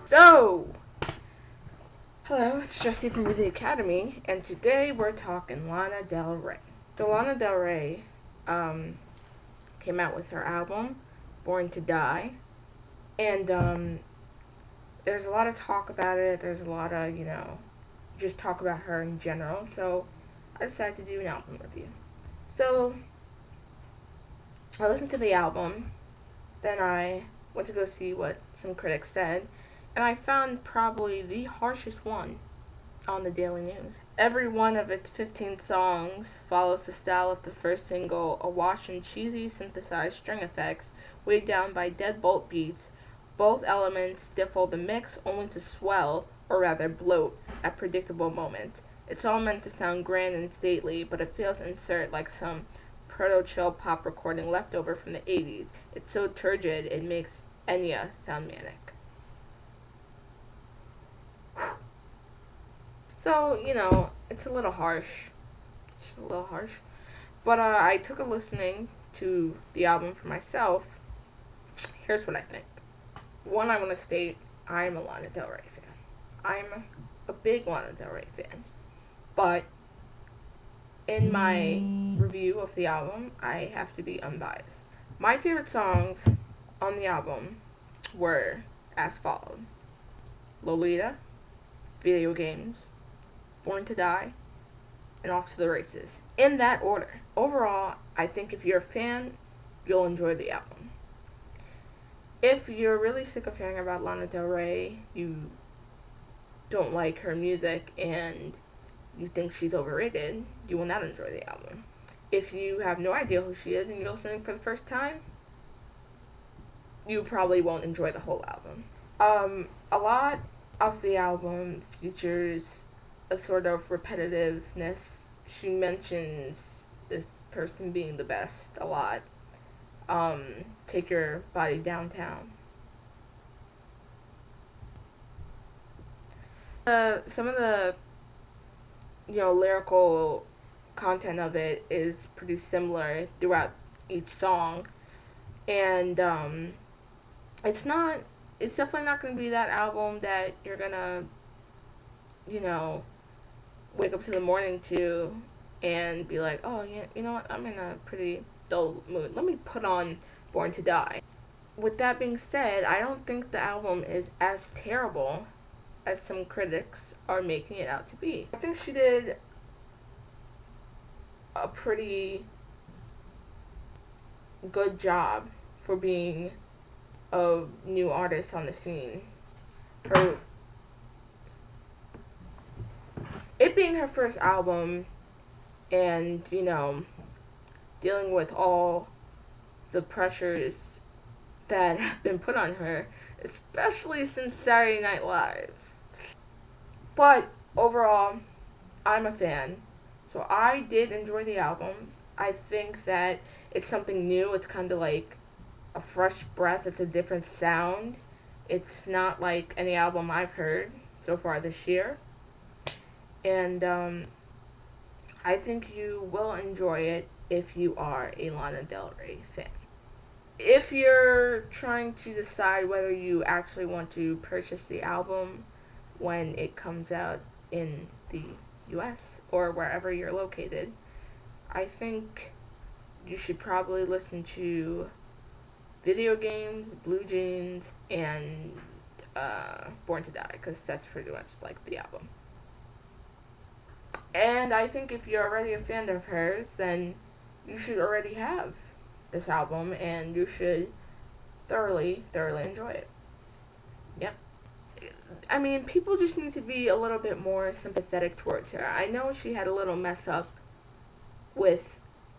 So, hello, it's Jessie from the Academy, and today we're talking Lana Del Rey. So Lana Del Rey came out with her album, Born to Die, and there's a lot of talk about it. There's a lot of, just talk about her in general. So I decided to do an album review. So I listened to the album, then I went to go see what some critics said, and I found probably the harshest one on the Daily News. Every one of its 15 songs follows the style of the first single, awash in cheesy synthesized string effects, weighed down by deadbolt beats. Both elements stifle the mix only to swell, or rather bloat, at predictable moments. It's all meant to sound grand and stately, but it feels insert like some proto-chill pop recording left over from the 80s. It's so turgid it makes Enya sound manic. So, it's a little harsh. Just a little harsh. But I took a listening to the album for myself. Here's what I think. One, I want to state, I'm a Lana Del Rey fan. I'm a big Lana Del Rey fan. But in my review of the album, I have to be unbiased. My favorite songs on the album were as followed: Lolita, Video Games, Born to Die, and Off to the Races. In that order. Overall, I think if you're a fan, you'll enjoy the album. If you're really sick of hearing about Lana Del Rey, you don't like her music, and you think she's overrated, you will not enjoy the album. If you have no idea who she is and you're listening for the first time, you probably won't enjoy the whole album. A lot of the album features a sort of repetitiveness. She mentions this person being the best a lot. Take Your Body Downtown. Some of the lyrical content of it is pretty similar throughout each song, and it's definitely not going to be that album that you're gonna wake up to the morning to and be like, oh yeah, you know what, I'm in a pretty dull mood, let me put on Born to Die. With that being said, I don't think the album is as terrible as some critics are making it out to be. I think she did a pretty good job for being a new artist on the scene. It being her first album, and dealing with all the pressures that have been put on her, especially since Saturday Night Live. But overall, I'm a fan, so I did enjoy the album. I think that it's something new. It's kind of like a fresh breath. It's a different sound. It's not like any album I've heard so far this year. And I think you will enjoy it if you are a Lana Del Rey fan. If you're trying to decide whether you actually want to purchase the album when it comes out in the US or wherever you're located, I think you should probably listen to Video Games, Blue Jeans, and Born to Die, because that's pretty much like the album. And I think if you're already a fan of hers, then you should already have this album, and you should thoroughly enjoy it. Yep. I mean, people just need to be a little bit more sympathetic towards her. I know she had a little mess up with,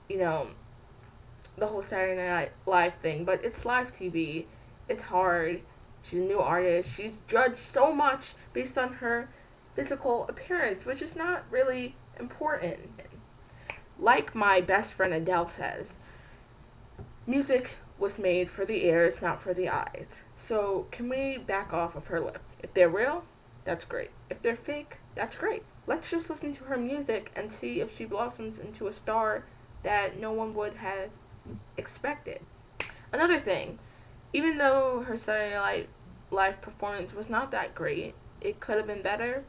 the whole Saturday Night Live thing, but it's live TV. It's hard. She's a new artist. She's judged so much based on her physical appearance, which is not really important. Like my best friend Adele says, music was made for the ears, not for the eyes. So can we back off of her lip? If they're real, that's great. If they're fake, that's great. Let's just listen to her music and see if she blossoms into a star that no one would have expected. Another thing, Even though her Saturday Night Live performance was not that great, it could have been better.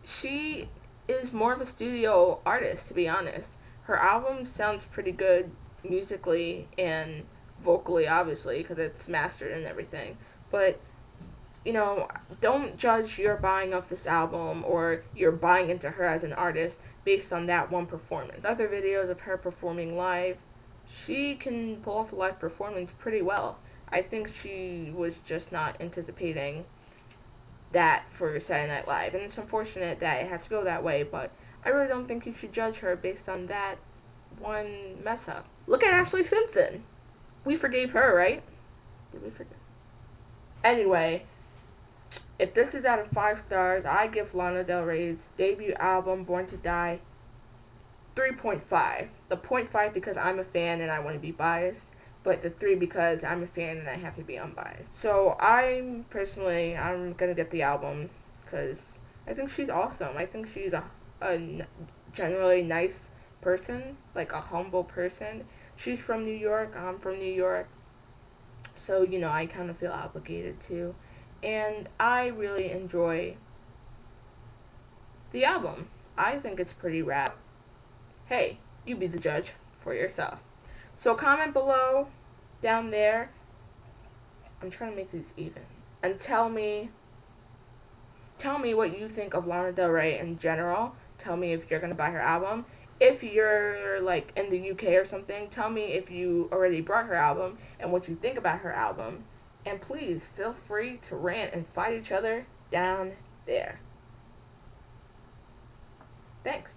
She is more of a studio artist, to be honest. Her album sounds pretty good musically and vocally, obviously, because it's mastered and everything. But, you know, don't judge your buying of this album or your buying into her as an artist based on that one performance. Other videos of her performing live, she can pull off a live performance pretty well. I think she was just not anticipating that for Saturday Night Live, and it's unfortunate that it had to go that way, but I really don't think you should judge her based on that one mess up. Look at Ashley Simpson. We forgave her, right? Did we forget? Anyway, if this is out of 5 stars, I give Lana Del Rey's debut album, Born to Die, 3.5. The 0.5 because I'm a fan and I want to be biased, but the 3 because I'm a fan and I have to be unbiased. So I'm gonna get the album because I think she's awesome. I think she's a generally nice person, like a humble person. She's from New York, I'm from New York, so you know, I kind of feel obligated to. And I really enjoy the album. I think it's pretty rad. Hey, you be the judge for yourself. So comment below, down there. I'm trying to make these even. And tell me what you think of Lana Del Rey in general. Tell me if you're going to buy her album. If you're like in the UK or something, tell me if you already bought her album and what you think about her album. And please feel free to rant and fight each other down there. Thanks.